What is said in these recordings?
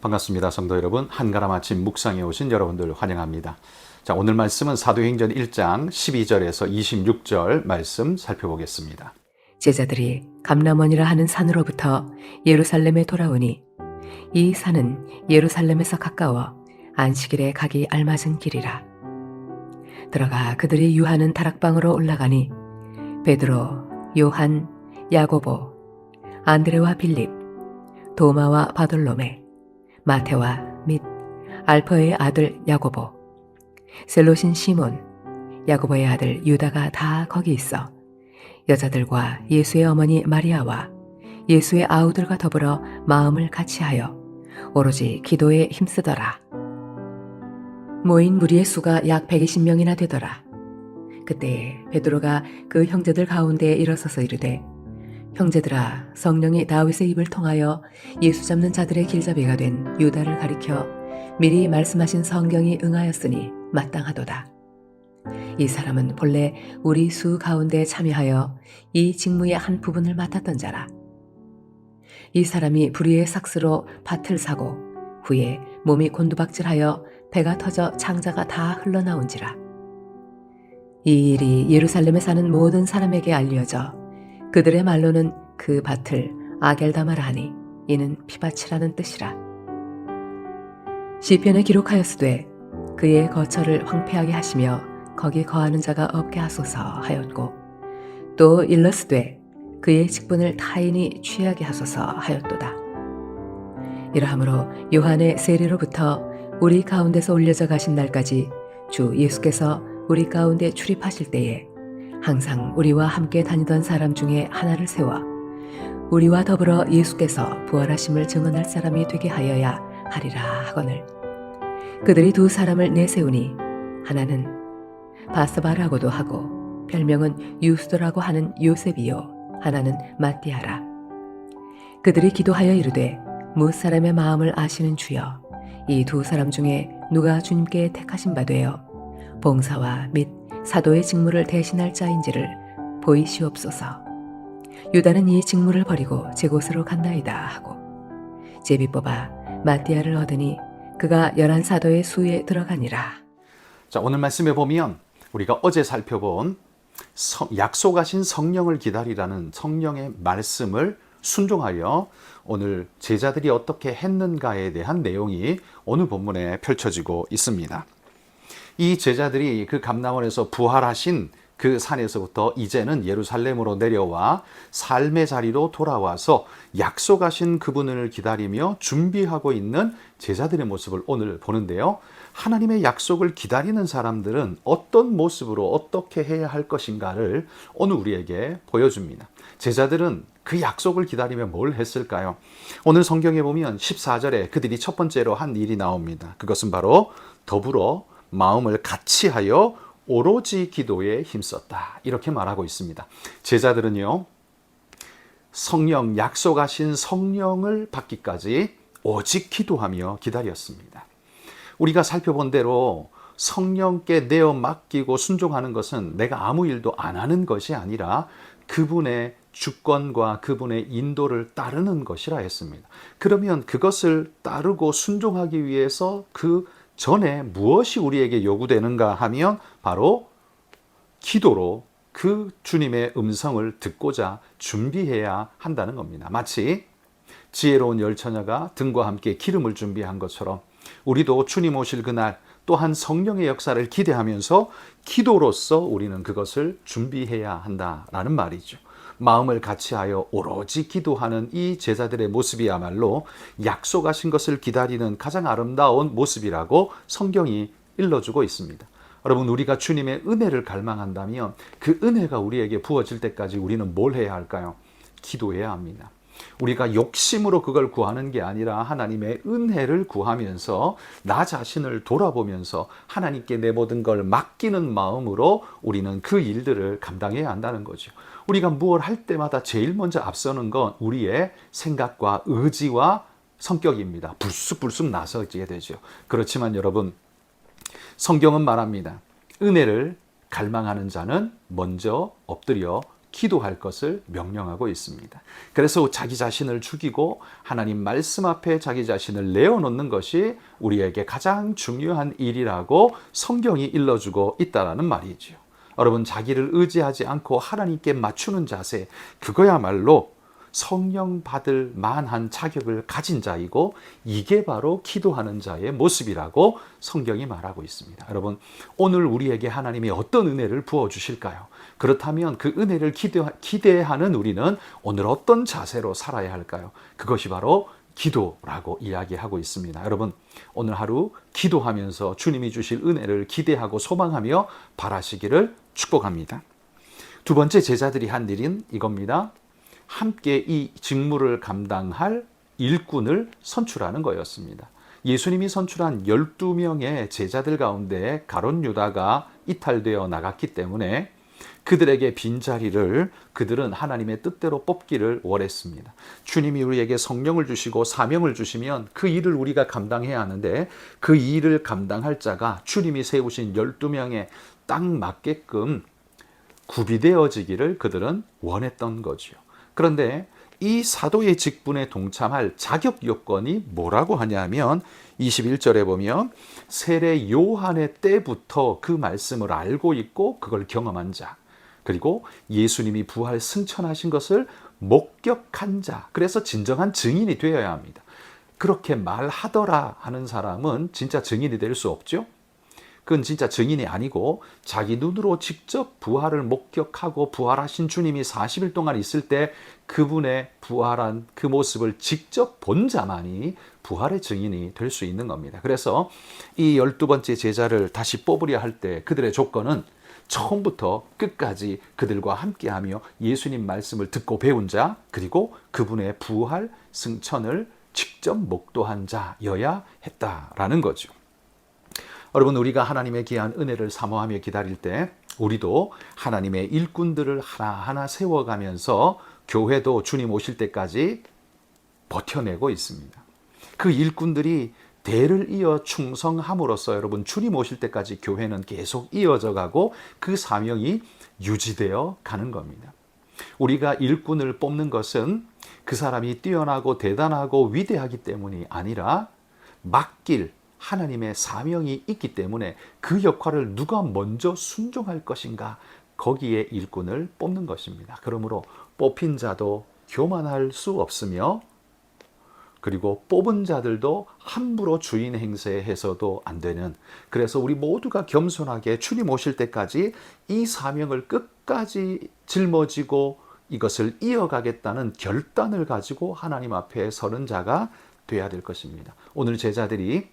반갑습니다. 성도 여러분, 한가람 아침 묵상에 오신 여러분들 환영합니다. 자, 오늘 말씀은 사도행전 1장 12절에서 26절 말씀 살펴보겠습니다. 제자들이 감람원이라 하는 산으로부터 예루살렘에 돌아오니 이 산은 예루살렘에서 가까워 안식일에 가기 알맞은 길이라. 들어가 그들이 유하는 다락방으로 올라가니 베드로, 요한, 야고보, 안드레와 빌립, 도마와 바돌로메, 마테와 및 알퍼의 아들 야고보, 셀롯인 시몬, 야고보의 아들 유다가 다 거기 있어 여자들과 예수의 어머니 마리아와 예수의 아우들과 더불어 마음을 같이하여 오로지 기도에 힘쓰더라. 모인 무리의 수가 약 120명이나 되더라. 그때 베드로가 그 형제들 가운데에 일어서서 이르되, 형제들아, 성령이 다윗의 입을 통하여 예수 잡는 자들의 길잡이가 된 유다를 가리켜 미리 말씀하신 성경이 응하였으니 마땅하도다. 이 사람은 본래 우리 수 가운데 참여하여 이 직무의 한 부분을 맡았던 자라. 이 사람이 불의의 삭스로 밭을 사고 후에 몸이 곤두박질하여 배가 터져 창자가 다 흘러나온지라. 이 일이 예루살렘에 사는 모든 사람에게 알려져 그들의 말로는 그 밭을 아겔다마라 하니 이는 피밭이라는 뜻이라. 시편에 기록하였으되 그의 거처를 황폐하게 하시며 거기 거하는 자가 없게 하소서 하였고, 또 일러스되 그의 직분을 타인이 취하게 하소서 하였도다. 이러함으로 요한의 세례로부터 우리 가운데서 올려져 가신 날까지 주 예수께서 우리 가운데 출입하실 때에 항상 우리와 함께 다니던 사람 중에 하나를 세워 우리와 더불어 예수께서 부활하심을 증언할 사람이 되게 하여야 하리라 하거늘, 그들이 두 사람을 내세우니 하나는 바스바라고도 하고 별명은 유스도라고 하는 요셉이요 하나는 마띠아라. 그들이 기도하여 이르되, 뭇 사람의 마음을 아시는 주여, 이 두 사람 중에 누가 주님께 택하신 바 되어 봉사와 및 사도의 직무를 대신할 자인지를 보이시옵소서. 유다는 이 직무를 버리고 제 곳으로 간나이다 하고 제비 뽑아 마띠아를 얻으니 그가 11사도의 수에 들어가니라. 자, 오늘 말씀에 보면 우리가 어제 살펴본 약속하신 성령을 기다리라는 성령의 말씀을 순종하여 오늘 제자들이 어떻게 했는가에 대한 내용이 오늘 본문에 펼쳐지고 있습니다. 이 제자들이 그 감람원에서 부활하신 그 산에서부터 이제는 예루살렘으로 내려와 삶의 자리로 돌아와서 약속하신 그분을 기다리며 준비하고 있는 제자들의 모습을 오늘 보는데요. 하나님의 약속을 기다리는 사람들은 어떤 모습으로 어떻게 해야 할 것인가를 오늘 우리에게 보여줍니다. 제자들은 그 약속을 기다리며 뭘 했을까요? 오늘 성경에 보면 14절에 그들이 첫 번째로 한 일이 나옵니다. 그것은 바로 더불어 마음을 같이하여 오로지 기도에 힘썼다, 이렇게 말하고 있습니다. 제자들은요, 성령, 약속하신 성령을 받기까지 오직 기도하며 기다렸습니다. 우리가 살펴본 대로 성령께 내어 맡기고 순종하는 것은 내가 아무 일도 안 하는 것이 아니라 그분의 주권과 그분의 인도를 따르는 것이라 했습니다. 그러면 그것을 따르고 순종하기 위해서 그 전에 무엇이 우리에게 요구되는가 하면 바로 기도로 그 주님의 음성을 듣고자 준비해야 한다는 겁니다. 마치 지혜로운 열처녀가 등과 함께 기름을 준비한 것처럼 우리도 주님 오실 그날 또한 성령의 역사를 기대하면서 기도로서 우리는 그것을 준비해야 한다라는 말이죠. 마음을 같이하여 오로지 기도하는 이 제자들의 모습이야말로 약속하신 것을 기다리는 가장 아름다운 모습이라고 성경이 일러주고 있습니다. 여러분, 우리가 주님의 은혜를 갈망한다면 그 은혜가 우리에게 부어질 때까지 우리는 뭘 해야 할까요? 기도해야 합니다. 우리가 욕심으로 그걸 구하는 게 아니라 하나님의 은혜를 구하면서 나 자신을 돌아보면서 하나님께 내 모든 걸 맡기는 마음으로 우리는 그 일들을 감당해야 한다는 거죠. 우리가 무엇을 할 때마다 제일 먼저 앞서는 건 우리의 생각과 의지와 성격입니다. 불쑥불쑥 나서게 되죠. 그렇지만 여러분, 성경은 말합니다. 은혜를 갈망하는 자는 먼저 엎드려 기도할 것을 명령하고 있습니다. 그래서 자기 자신을 죽이고 하나님 말씀 앞에 자기 자신을 내어놓는 것이 우리에게 가장 중요한 일이라고 성경이 일러주고 있다는 말이지요. 여러분, 자기를 의지하지 않고 하나님께 맞추는 자세, 그거야말로 성령 받을 만한 자격을 가진 자이고, 이게 바로 기도하는 자의 모습이라고 성경이 말하고 있습니다. 여러분, 오늘 우리에게 하나님이 어떤 은혜를 부어주실까요? 그렇다면 그 은혜를 기대하는 우리는 오늘 어떤 자세로 살아야 할까요? 그것이 바로 기도라고 이야기하고 있습니다. 여러분, 오늘 하루 기도하면서 주님이 주실 은혜를 기대하고 소망하며 바라시기를 축복합니다. 두 번째, 제자들이 한 일은 이겁니다. 함께 이 직무를 감당할 일꾼을 선출하는 거였습니다. 예수님이 선출한 12명의 제자들 가운데 가룟 유다가 이탈되어 나갔기 때문에 그들에게 빈자리를 그들은 하나님의 뜻대로 뽑기를 원했습니다. 주님이 우리에게 성령을 주시고 사명을 주시면 그 일을 우리가 감당해야 하는데, 그 일을 감당할 자가 주님이 세우신 12명에 딱 맞게끔 구비되어지기를 그들은 원했던 거죠. 그런데 이 사도의 직분에 동참할 자격 요건이 뭐라고 하냐면 21절에 보면 세례 요한의 때부터 그 말씀을 알고 있고 그걸 경험한 자, 그리고 예수님이 부활 승천하신 것을 목격한 자, 그래서 진정한 증인이 되어야 합니다. 그렇게 말하더라 하는 사람은 진짜 증인이 될 수 없죠. 그건 진짜 증인이 아니고 자기 눈으로 직접 부활을 목격하고 부활하신 주님이 40일 동안 있을 때 그분의 부활한 그 모습을 직접 본 자만이 부활의 증인이 될 수 있는 겁니다. 그래서 이 12번째 제자를 다시 뽑으려 할 때 그들의 조건은 처음부터 끝까지 그들과 함께하며 예수님 말씀을 듣고 배운 자, 그리고 그분의 부활 승천을 직접 목도한 자여야 했다라는 거죠. 여러분, 우리가 하나님의 귀한 은혜를 사모하며 기다릴 때 우리도 하나님의 일꾼들을 하나하나 세워가면서 교회도 주님 오실 때까지 버텨내고 있습니다. 그 일꾼들이 대를 이어 충성함으로써 여러분, 주님 오실 때까지 교회는 계속 이어져 가고 그 사명이 유지되어 가는 겁니다. 우리가 일꾼을 뽑는 것은 그 사람이 뛰어나고 대단하고 위대하기 때문이 아니라 맡길 하나님의 사명이 있기 때문에 그 역할을 누가 먼저 순종할 것인가, 거기에 일꾼을 뽑는 것입니다. 그러므로 뽑힌 자도 교만할 수 없으며, 그리고 뽑은 자들도 함부로 주인 행세해서도 안 되는, 그래서 우리 모두가 겸손하게 주님 오실 때까지 이 사명을 끝까지 짊어지고 이것을 이어가겠다는 결단을 가지고 하나님 앞에 서는 자가 돼야 될 것입니다. 오늘 제자들이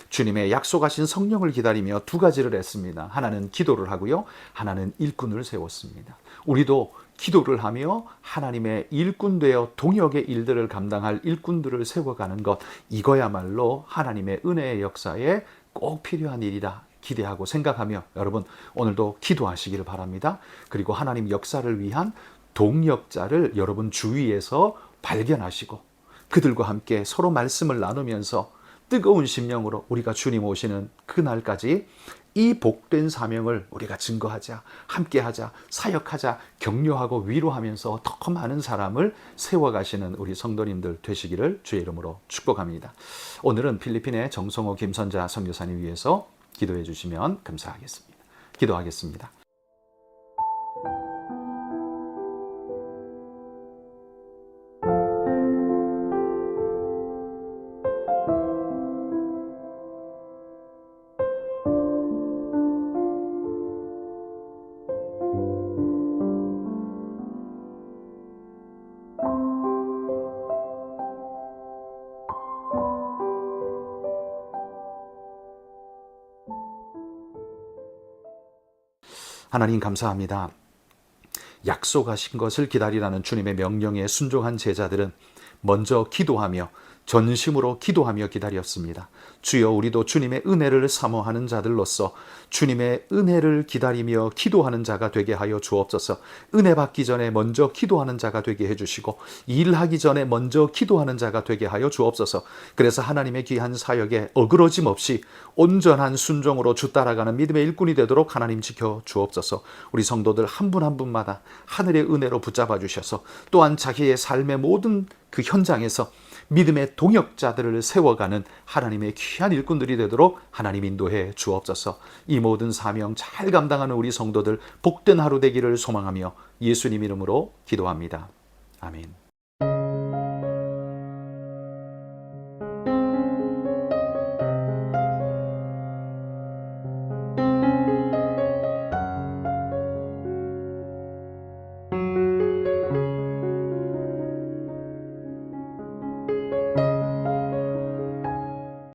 주님의 약속하신 성령을 기다리며 두 가지를 했습니다. 하나는 기도를 하고요, 하나는 일꾼을 세웠습니다. 우리도 기도를 하며 하나님의 일꾼 되어 동역의 일들을 감당할 일꾼들을 세워가는 것, 이거야말로 하나님의 은혜의 역사에 꼭 필요한 일이다 기대하고 생각하며 여러분, 오늘도 기도하시기를 바랍니다. 그리고 하나님 역사를 위한 동역자를 여러분 주위에서 발견하시고 그들과 함께 서로 말씀을 나누면서 뜨거운 심령으로 우리가 주님 오시는 그날까지 이 복된 사명을 우리가 증거하자, 함께하자, 사역하자, 격려하고 위로하면서 더 많은 사람을 세워가시는 우리 성도님들 되시기를 주의 이름으로 축복합니다. 오늘은 필리핀의 정성호 김선자 선교사님 위해서 기도해 주시면 감사하겠습니다. 기도하겠습니다. 하나님 감사합니다. 약속하신 것을 기다리라는 주님의 명령에 순종한 제자들은 먼저 기도하며 전심으로 기도하며 기다렸습니다. 주여, 우리도 주님의 은혜를 사모하는 자들로서 주님의 은혜를 기다리며 기도하는 자가 되게 하여 주옵소서. 은혜 받기 전에 먼저 기도하는 자가 되게 해주시고 일하기 전에 먼저 기도하는 자가 되게 하여 주옵소서. 그래서 하나님의 귀한 사역에 어그러짐 없이 온전한 순종으로 주 따라가는 믿음의 일꾼이 되도록 하나님 지켜 주옵소서. 우리 성도들 한 분 한 분마다 하늘의 은혜로 붙잡아 주셔서 또한 자기의 삶의 모든 그 현장에서 믿음의 동역자들을 세워가는 하나님의 귀한 일꾼들이 되도록 하나님 인도해 주옵소서. 이 모든 사명 잘 감당하는 우리 성도들 복된 하루 되기를 소망하며 예수님 이름으로 기도합니다. 아멘.